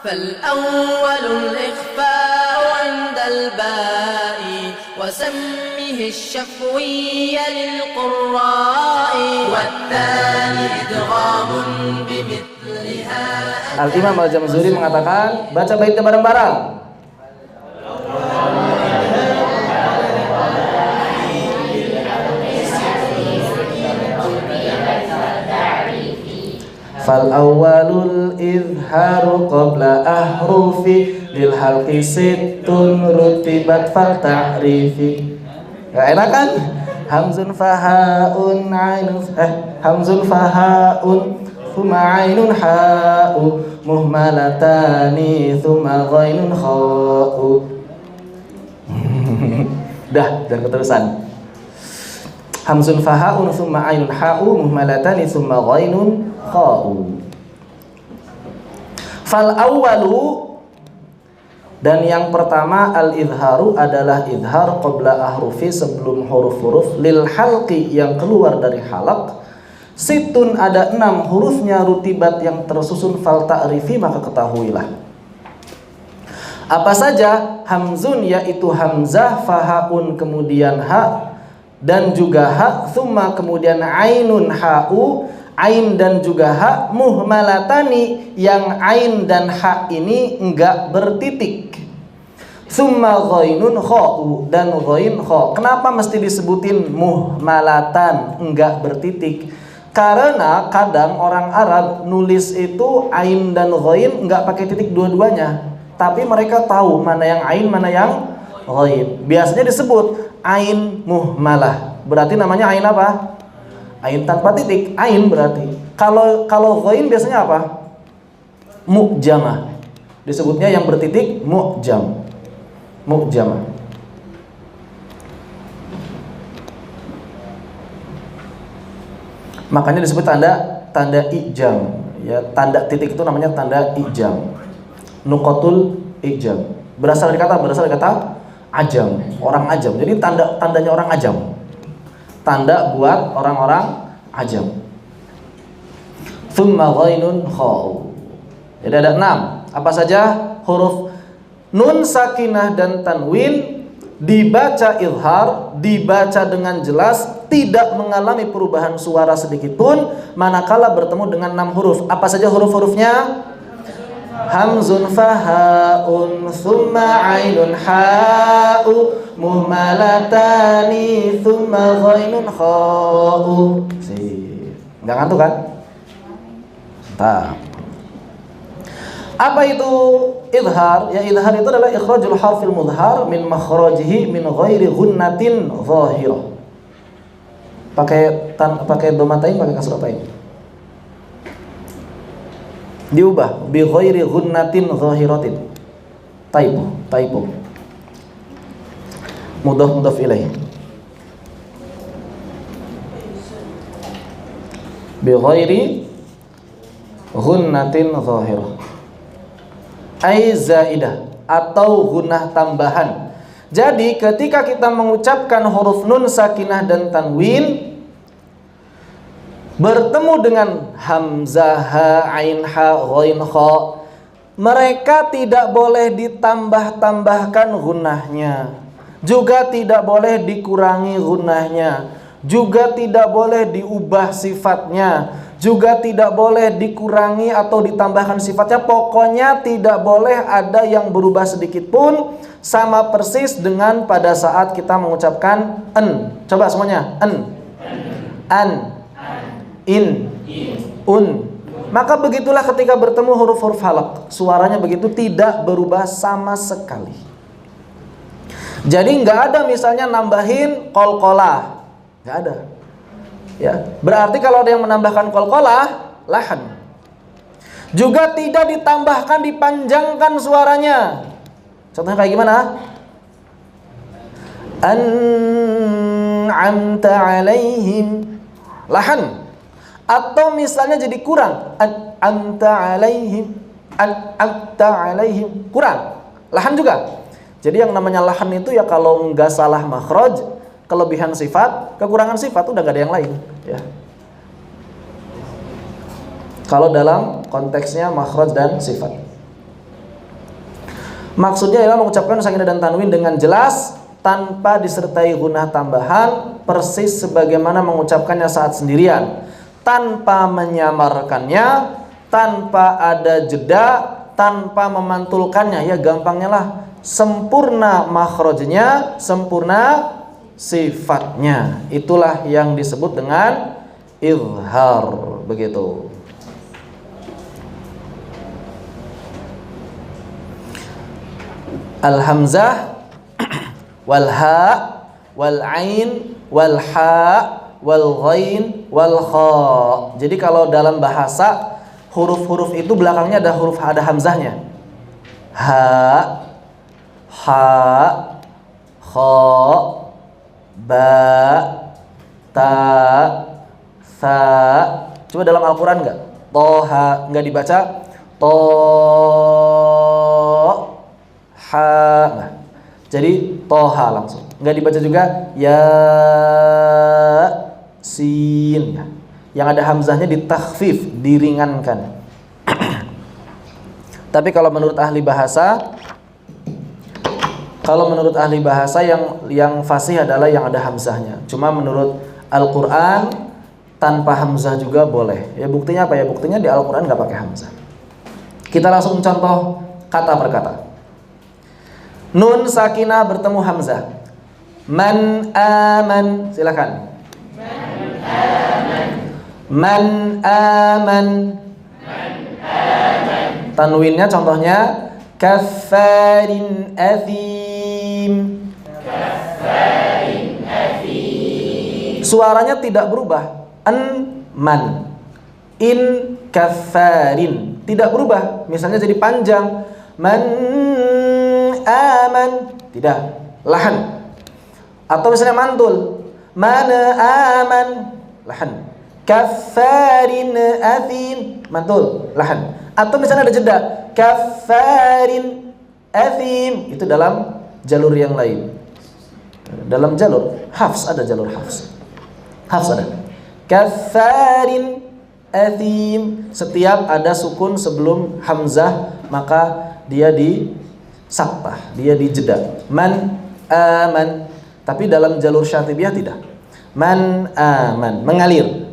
فالأول الإخفاء عند الباء وسمه الشفوي للقراء والثاني إدغام بمثلها. Al-Imam Al-Jamzuri mengatakan, baca baitnya bareng-bareng. Fal awwalul izharu qabla ahrufi lil halqi sittun rutibat fal ta'rifi. Gak enak kan? Hamzun fahaun ainun hamzun fahaun thumma ainun ha'u muhmalatani thumma ghainun kha'u. Dah, dan keterusan. Hamzun fahaun thumma ainun ha'u muhmalatani thumma ghainun kha'u. Fal awwalu, dan yang pertama al-izharu adalah izhar qabla ahrufi, sebelum huruf-huruf, lil halqi yang keluar dari halaq, situn ada 6 hurufnya, rutibat yang tersusun, fal ta'rifi maka ketahuilah. Apa saja? Hamzun yaitu hamzah, fahaun kemudian ha dan juga ha, thumma kemudian ainun ha'u, ain dan juga ha, muhmalatani yang ain dan ha ini enggak bertitik, thumma ghainun kha'u dan ghain kha. Kenapa mesti disebutin muhmalatan enggak bertitik? Karena kadang orang Arab nulis itu ain dan ghain enggak pakai titik dua-duanya, tapi mereka tahu mana yang ain mana yang ghain. Biasanya disebut ain muhmalah, berarti namanya ain apa? Ain tanpa titik, ain berarti. Kalau ghain biasanya apa? Mu'jamah. Disebutnya yang bertitik mu'jam. Mu'jamah. Makanya disebut tanda ijam. Ya, tanda titik itu namanya tanda ijam. Nuqatul ijam. Berasal dari kata ajam, orang ajam. Jadi tandanya orang ajam. Tanda buat orang-orang ajam. Thumma ghainun kha'u. Jadi ada 6. Apa saja? Huruf nun sakinah dan tanwin dibaca izhar, dibaca dengan jelas, tidak mengalami perubahan suara sedikit pun manakala bertemu dengan 6 huruf. Apa saja huruf-hurufnya? Hamzun fahaun thumma ainun ha'u muhmalatani thumma ghainun kha'u. Enggak ngantuk kan? Mantap. Apa itu izhar? Ya, izhar itu adalah ikhrajul harfil mudhar min makhrajihi min ghairi ghunnatin zahirah. Pakai domatain, pakai kasratain. Diubah bi ghairi ghunnatin zahiratin. Typo. Mudhaf ilaih. Bi ghairi ghunnatin zahirah. Ai zaidah atau gunnah tambahan. Jadi ketika kita mengucapkan huruf nun sakinah dan tanwin bertemu dengan hamzah, ha, ain, ha, ghain, kha, mereka tidak boleh ditambah-tambahkan gunnahnya, juga tidak boleh dikurangi gunnahnya, juga tidak boleh diubah sifatnya, juga tidak boleh dikurangi atau ditambahkan sifatnya. Pokoknya tidak boleh ada yang berubah sedikit pun. Sama persis dengan pada saat kita mengucapkan en. Coba semuanya, en, an, in, un. Maka begitulah ketika bertemu huruf-huruf halaq, suaranya begitu, tidak berubah sama sekali. Jadi nggak ada misalnya nambahin qalqalah, nggak ada. Ya, berarti kalau ada yang menambahkan qalqalah, lahan. Juga tidak ditambahkan, dipanjangkan suaranya. Contohnya kayak gimana? An'amta alaihim, lahan. Atau misalnya jadi kurang, an'amta alaihim, an'amta alaihim, kurang, lahan juga. Jadi yang namanya lahan itu ya kalau nggak salah makhraj, kelebihan sifat, kekurangan sifat, udah gak ada yang lain ya. Kalau dalam konteksnya makhraj dan sifat. Maksudnya ialah mengucapkan sakinah dan tanwin dengan jelas tanpa disertai gunnah tambahan, persis sebagaimana mengucapkannya saat sendirian, tanpa menyamarkannya, tanpa ada jeda, tanpa memantulkannya. Ya gampangnya lah, sempurna makhrajnya, sempurna sifatnya. Itulah yang disebut dengan izhar, begitu. Al-hamzah wal ha wal ain wal ha wal ghain wal kha. Jadi kalau dalam bahasa huruf-huruf itu belakangnya ada hamzahnya. Ha, ha, kha, ba, ta, sa. Coba dalam Al-Qur'an enggak? Toha enggak dibaca to, ha, enggak. Jadi toha langsung. Enggak dibaca juga ya, sin ya. Yang ada hamzahnya ditakhfif, diringankan. Tapi kalau menurut ahli bahasa, yang fasih adalah yang ada hamzahnya. Cuma menurut Al-Qur'an tanpa hamzah juga boleh. Ya buktinya apa ya? Buktinya di Al-Qur'an enggak pakai hamzah. Kita langsung contoh kata per kata. Nun sakinah bertemu hamzah. Man aman, silakan. Man aman. Tanwinnya contohnya kaffarin athim. Suaranya tidak berubah. An man. In kaffarin tidak berubah. Misalnya jadi panjang. Man aman, tidak, lahan. Atau misalnya mantul, mana aman, lahan. Kaffarin athim, mantul, lahan. Atau misalnya ada jeda, kaffarin athim, itu dalam jalur yang lain. Dalam jalur hafs ada jalur hafs. Hafs ada. Kaffarin athim, setiap ada sukun sebelum hamzah maka dia di saktah, dia dijeda. Man aman. Tapi dalam jalur syatibiyah tidak. Man aman,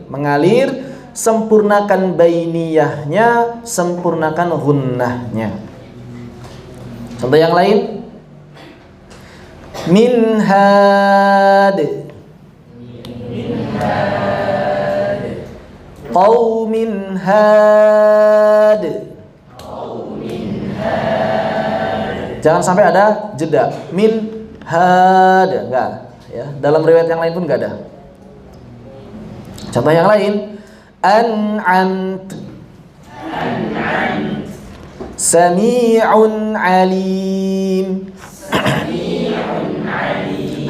mengalir, sempurnakan bainiyahnya, sempurnakan gunnahnya. Contoh yang lain. Min had. Qaumin had. Jangan sampai ada jeda. Min had, enggak ya. Dalam riwayat yang lain pun enggak ada. Contoh yang lain. An'amt. Sami'un alim.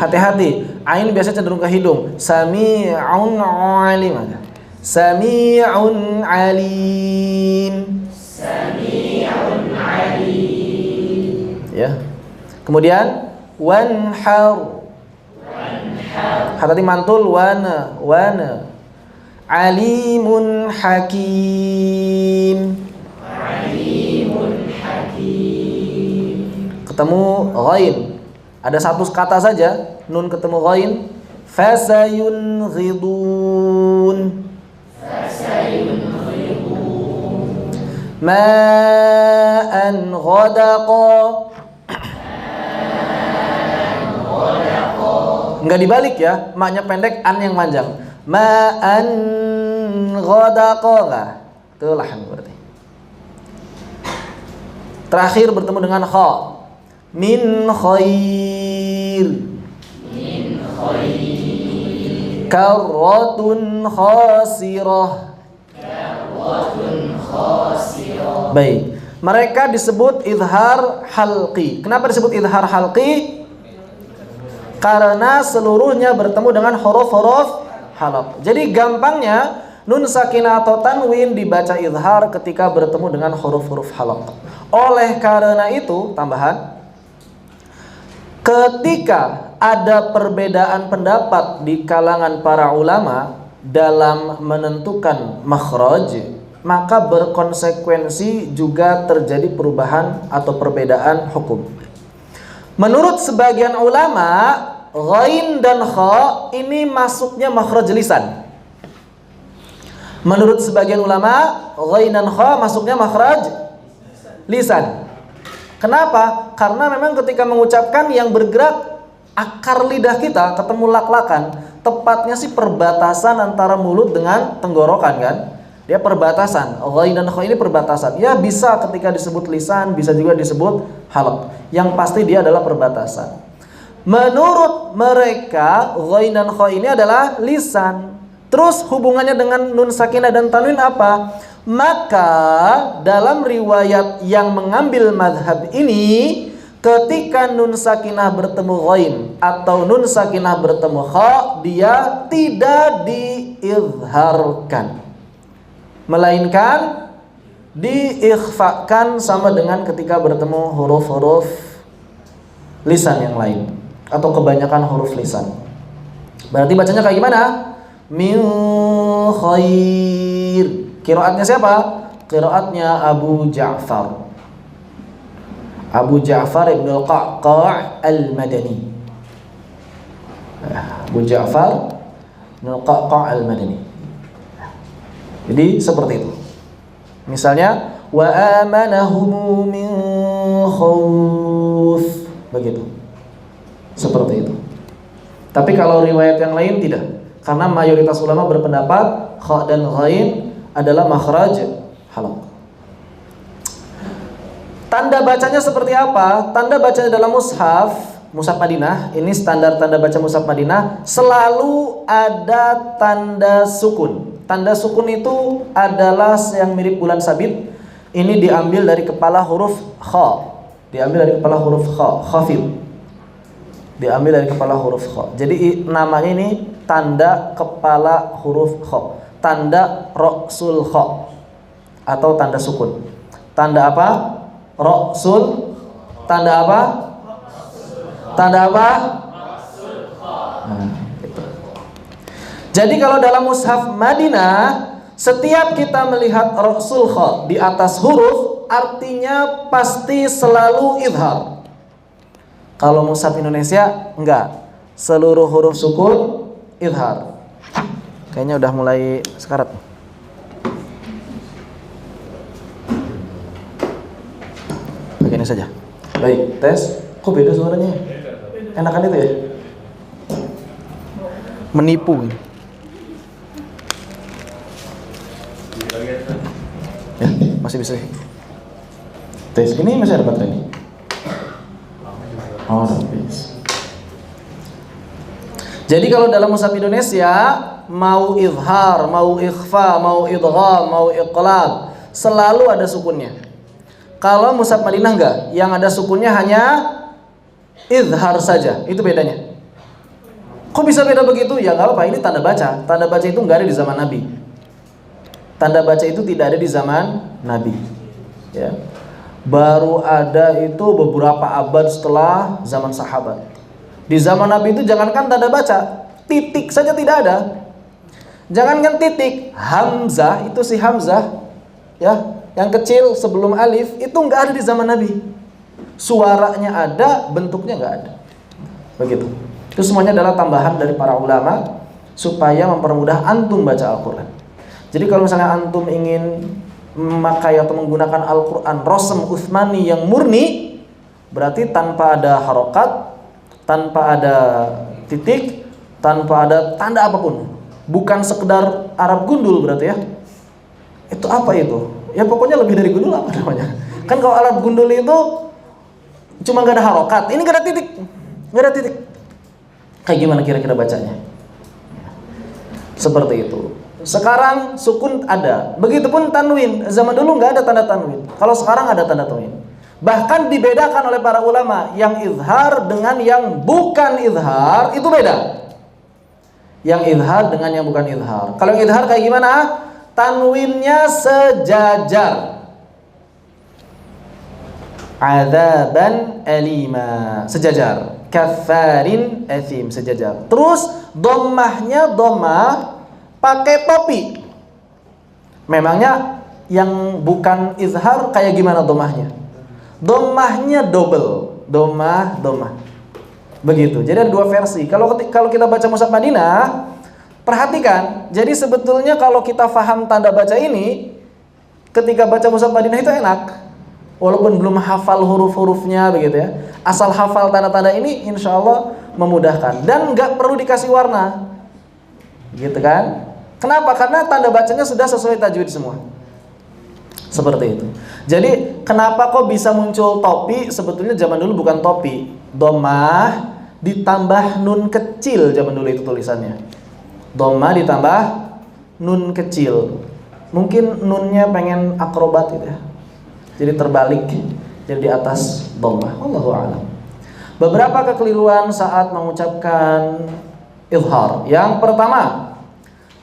Hati-hati, ain biasa cenderung ke hidung. Sami'un alim. Sami'un alim. Ya. Kemudian wanhar. Hati-hati mantul wana. Alimun hakim. Ketemu ghain. Ada satu kata saja, nun ketemu ghain. Fasayunghidun. Ma'an ghadaqa. Enggak dibalik ya, maknya pendek, an yang panjang. Ma'an ghadaqa, enggak. Itu lahan berarti. Terakhir bertemu dengan kha. Min khair. Karratun khasirah. Baik, mereka disebut izhar halqi. Kenapa disebut izhar halqi? Karena seluruhnya bertemu dengan huruf-huruf halq. Jadi gampangnya nun sakinah atau tanwin dibaca izhar ketika bertemu dengan huruf-huruf halq. Oleh karena itu, tambahan, ketika ada perbedaan pendapat di kalangan para ulama dalam menentukan makhraj, maka berkonsekuensi juga terjadi perubahan atau perbedaan hukum. Menurut sebagian ulama, ghain dan kha ini masuknya makhraj lisan. Menurut sebagian ulama, ghain dan kha masuknya makhraj lisan. Kenapa? Karena memang ketika mengucapkan yang bergerak akar lidah kita ketemu lak-lakan, tepatnya sih perbatasan antara mulut dengan tenggorokan kan? Dia perbatasan. Ghain dan kha ini perbatasan. Ya bisa ketika disebut lisan, bisa juga disebut halq. Yang pasti dia adalah perbatasan. Menurut mereka, ghain dan kha ini adalah lisan. Terus hubungannya dengan nun sakinah dan tanwin apa? Maka dalam riwayat yang mengambil madhab ini, ketika nun sakinah bertemu ghain atau nun sakinah bertemu kha, dia tidak diizharkan, melainkan diikhfakan sama dengan ketika bertemu huruf-huruf lisan yang lain atau kebanyakan huruf lisan. Berarti bacanya kayak gimana? Min khair. Qiraatnya siapa? Qiraatnya Abu Ja'far. Abu Ja'far Ibn al-Qa'qa' al-Madani. Abu Ja'far Ibn al-Qa'qa' al-Madani. Jadi seperti itu. Misalnya wa amanahum min khauf. Begitu. Seperti itu. Tapi kalau riwayat yang lain tidak. Karena mayoritas ulama berpendapat kha dan ghain adalah makhraj halq. Tanda bacanya seperti apa? Tanda bacanya dalam mushaf Madinah, ini standar tanda baca mushaf Madinah, selalu ada tanda sukun. Tanda sukun itu adalah yang mirip bulan sabit. Ini diambil dari kepala huruf kha. Diambil dari kepala huruf kha, khafid. Diambil dari kepala huruf kha. Jadi namanya ini tanda kepala huruf kha. Tanda ra'sul kha atau tanda sukun. Tanda apa? Ra'sul. Tanda apa? Tanda apa? Nah, itu. Jadi kalau dalam mushaf Madinah, setiap kita melihat ra'sul kha di atas huruf, artinya pasti selalu izhar. Kalau mushaf Indonesia enggak, seluruh huruf sukun izhar. Kayaknya udah mulai sekarat. Begini saja. Baik, tes. Kok beda suaranya? Enakan itu ya? Menipu. Ya, masih bisa. Tes. Ini masih ada baterai ini. Oh, habis. Jadi kalau dalam mushaf Indonesia, mau izhar, mau ikhfa, mau idgham, mau iqlab, selalu ada sukunnya. Kalau mushaf Madinah enggak, yang ada sukunnya hanya izhar saja. Itu bedanya. Kok bisa beda begitu? Ya enggak apa-apa, ini tanda baca. Tanda baca itu enggak ada di zaman Nabi. Tanda baca itu tidak ada di zaman Nabi. Ya. Baru ada itu beberapa abad setelah zaman sahabat. Di zaman Nabi itu jangankan tanda baca, titik saja tidak ada. Jangankan titik, hamzah itu si hamzah, ya, yang kecil sebelum alif itu nggak ada di zaman Nabi. Suaranya ada, bentuknya nggak ada. Begitu. Itu semuanya adalah tambahan dari para ulama supaya mempermudah antum baca Al-Quran. Jadi kalau misalnya antum ingin memakai atau menggunakan Al-Quran Rasm Utsmani yang murni, berarti tanpa ada harokat, tanpa ada titik, tanpa ada tanda apapun, bukan sekedar Arab gundul berarti ya. Itu apa itu? Ya pokoknya lebih dari gundul apa namanya? Kan kalau Arab gundul itu cuma gak ada harokat, ini gak ada titik, gak ada titik. Kayak gimana kira-kira bacanya? Seperti itu. Sekarang sukun ada, begitupun tanwin. Zaman dulu nggak ada tanda tanwin. Kalau sekarang ada tanda tanwin. Bahkan dibedakan oleh para ulama, yang izhar dengan yang bukan izhar itu beda. Yang izhar dengan yang bukan izhar. Kalau yang izhar kayak gimana? Tanwinnya sejajar. Adzaban alima, sejajar. Kafarin athim, sejajar. Terus dhammahnya dhammah pakai topi. Memangnya yang bukan izhar kayak gimana domahnya? Domahnya double, domah. Begitu. Jadi ada dua versi. Kalau kita baca Mushaf Madinah, perhatikan. Jadi sebetulnya kalau kita faham tanda baca ini, ketika baca Mushaf Madinah itu enak. Walaupun belum hafal huruf-hurufnya begitu ya. Asal hafal tanda-tanda ini insya Allah memudahkan. Dan nggak perlu dikasih warna. Gitu kan? Kenapa? Karena tanda bacanya sudah sesuai tajwid semua. Seperti itu. Jadi kenapa kok bisa muncul topi? Sebetulnya zaman dulu bukan topi, domah ditambah nun kecil. Zaman dulu itu tulisannya. Domah ditambah nun kecil. Mungkin nunnya pengen akrobat gitu ya. Jadi terbalik, jadi di atas domah. Allahu a'lam. Beberapa kekeliruan saat mengucapkan izhar. Yang pertama,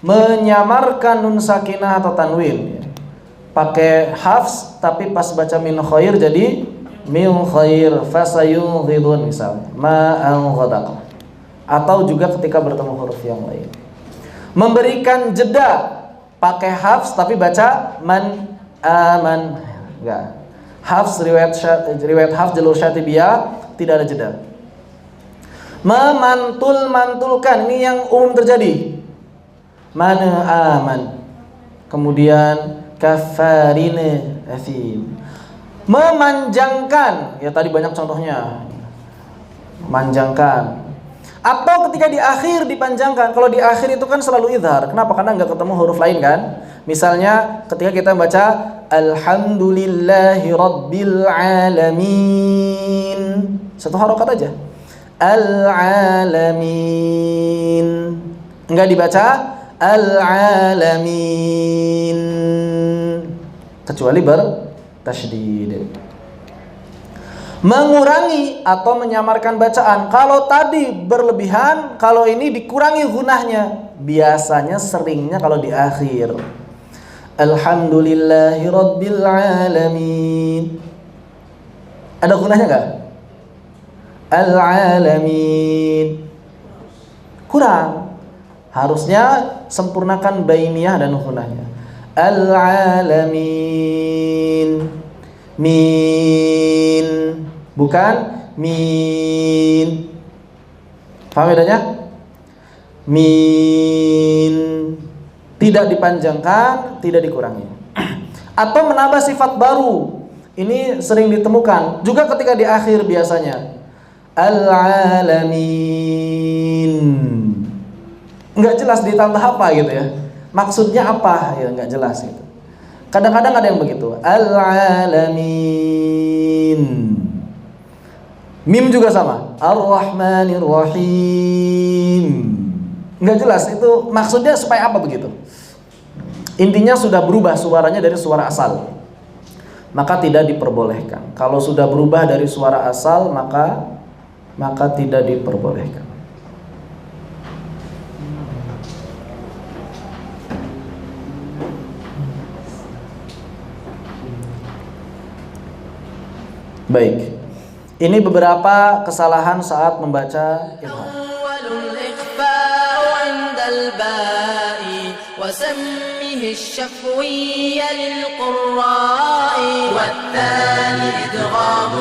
menyamarkan nun sakinah atau tanwin. Pakai hafs tapi pas baca min khair jadi min khair fasayughidun misalnya ma'an ghadaq. Atau juga ketika bertemu huruf yang lain. Memberikan jeda pakai hafs tapi baca man aman. Enggak. Hafs riwayat hafs jalur syatibiyah tidak ada jeda. Mantulkan ini yang umum terjadi. Man aman. Kemudian kafarine athim. Memanjangkan, ya tadi banyak contohnya. Memanjangkan. Atau ketika di akhir dipanjangkan. Kalau di akhir itu kan selalu izhar. Kenapa? Karena nggak ketemu huruf lain kan. Misalnya ketika kita baca alhamdulillahi rabbil alamin, satu harokat aja. Al-alamin. Enggak dibaca al-alamin kecuali bertasydid. Mengurangi atau menyamarkan bacaan. Kalau tadi berlebihan, kalau ini dikurangi gunahnya. Biasanya seringnya kalau di akhir. Alhamdulillahi rabbil alamin. Ada gunahnya enggak? Al-alamin. Kurang. Harusnya sempurnakan bainiyah dan gunahnya. Al-alamin. Min. Bukan min. Paham bedanya? Min. Tidak dipanjangkan, tidak dikurangi. Atau menambah sifat baru. Ini sering ditemukan. Juga ketika di akhir biasanya. Al-alamin. Enggak jelas ditambah apa gitu ya. Maksudnya apa? Ya enggak jelas gitu. Kadang-kadang ada yang begitu. Al-alamin. Mim juga sama. Ar-Rahmanir Rahim. Enggak jelas itu maksudnya supaya apa begitu. Intinya sudah berubah suaranya dari suara asal. Maka tidak diperbolehkan. Kalau sudah berubah dari suara asal maka tidak diperbolehkan. Baik. Ini beberapa kesalahan saat membaca izhar. وسمه الشفوي للقراء والثاني إدغام